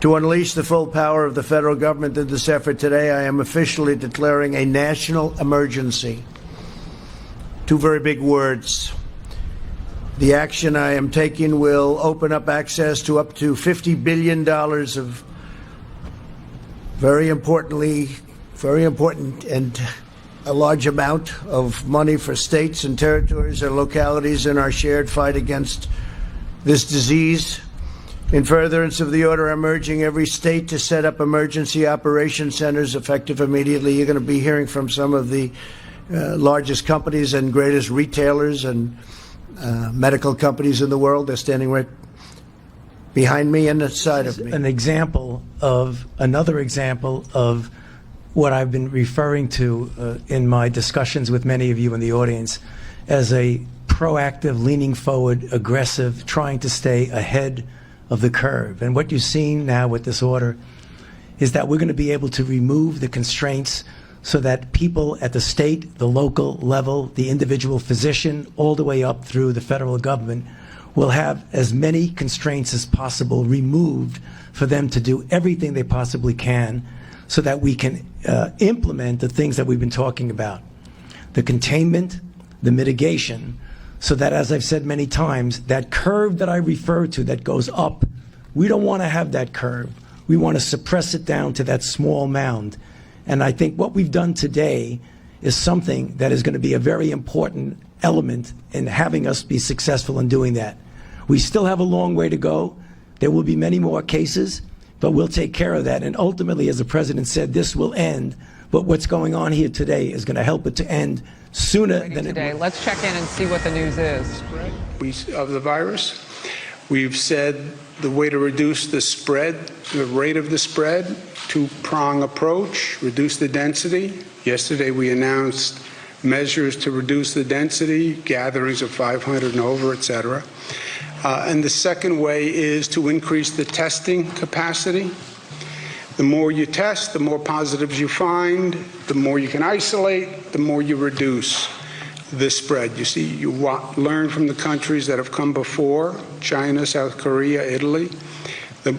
To unleash the full power of the federal government in this effort today, I am officially declaring a national emergency. Two very big words. The action I am taking will open up access to up to $50 billion of very important and a large amount of money for states and territories and localities in our shared fight against this disease. In furtherance of the order, I'm urging every state to set up emergency operation centers effective immediately. You're going to be hearing from some of the largest companies and greatest retailers and medical companies in the world. They're standing right behind me and the side of me. Another example of what I've been referring to in my discussions with many of you in the audience as a proactive, leaning forward, aggressive, trying to stay ahead of the curve. And what you're seeing now with this order is that we're going to be able to remove the constraints so that people at the state, the local level, the individual physician, all the way up through the federal government will have as many constraints as possible removed for them to do everything they possibly can so that we can implement the things that we've been talking about. The containment, the mitigation, so that, as I've said many times, that curve that I refer to that goes up, we don't want to have that curve. We want to suppress it down to that small mound. And I think what we've done today is something that is going to be a very important element in having us be successful in doing that. We still have a long way to go. There will be many more cases, but we'll take care of that. And ultimately, as the president said, this will end. But what's going on here today is going to help it to end sooner than today. it will. Let's check in and see what the news is. Of the virus, we've said the way to reduce the spread, the rate of the spread, two-prong approach, reduce the density. Yesterday we announced measures to reduce the density, gatherings of 500 and over, et cetera. And the second way is to increase the testing capacity. The more you test, the more positives you find, the more you can isolate, the more you reduce the spread. You see, you learn from the countries that have come before, China, South Korea, Italy. The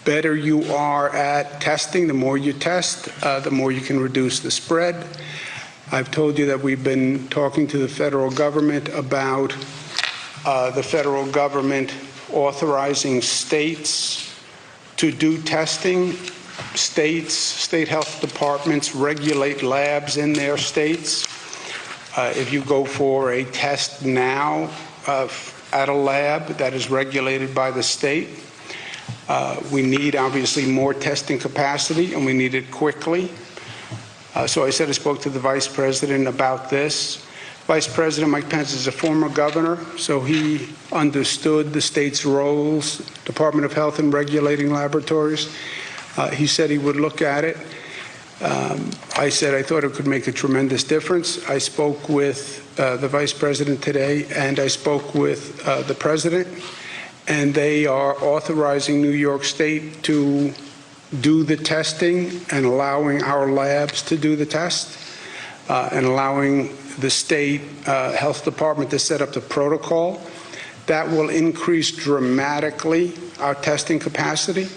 better you are at testing, the more you test, the more you can reduce the spread. I've told you that we've been talking to the federal government about the federal government authorizing states to do testing. State health departments regulate labs in their states. If you go for a test now at a lab that is regulated by the state, we need obviously more testing capacity, and we need it quickly. So I said I spoke to the Vice President about this. Vice President Mike Pence is a former governor, so he understood the state's roles, Department of Health in regulating laboratories. He said he would look at it. I said I thought it could make a tremendous difference. I spoke with the Vice President today, and I spoke with the President, and they are authorizing New York State to do the testing and allowing our labs to do the test and allowing the state health department to set up the protocol. That will increase dramatically our testing capacity.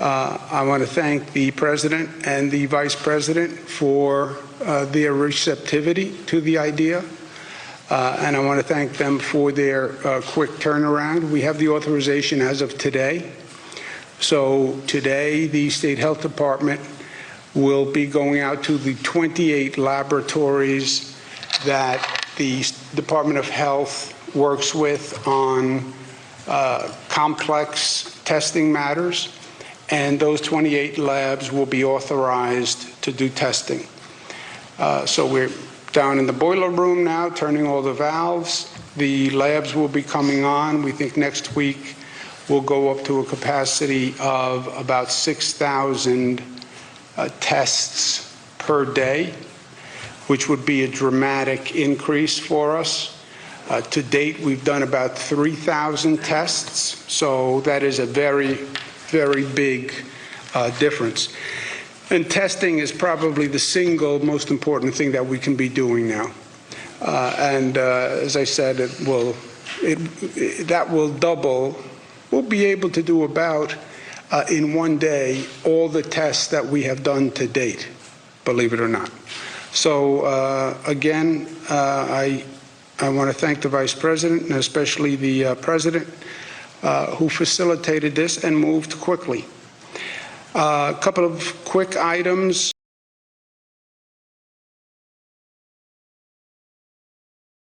I want to thank the President and the Vice President for their receptivity to the idea. And I want to thank them for their quick turnaround. We have the authorization as of today. So today, the State Health Department will be going out to the 28 laboratories that the Department of Health works with on complex testing matters. And those 28 labs will be authorized to do testing. So we're down in the boiler room now, turning all the valves. The labs will be coming on. We think next week we'll go up to a capacity of about 6,000 tests per day, which would be a dramatic increase for us. To date, we've done about 3,000 tests, so that is a very, very big difference. And testing is probably the single most important thing that we can be doing now. As I said, that will double. We'll be able to do about in one day all the tests that we have done to date, believe it or not. So again, I want to thank the Vice President and especially the President who facilitated this and moved quickly. A couple of quick items.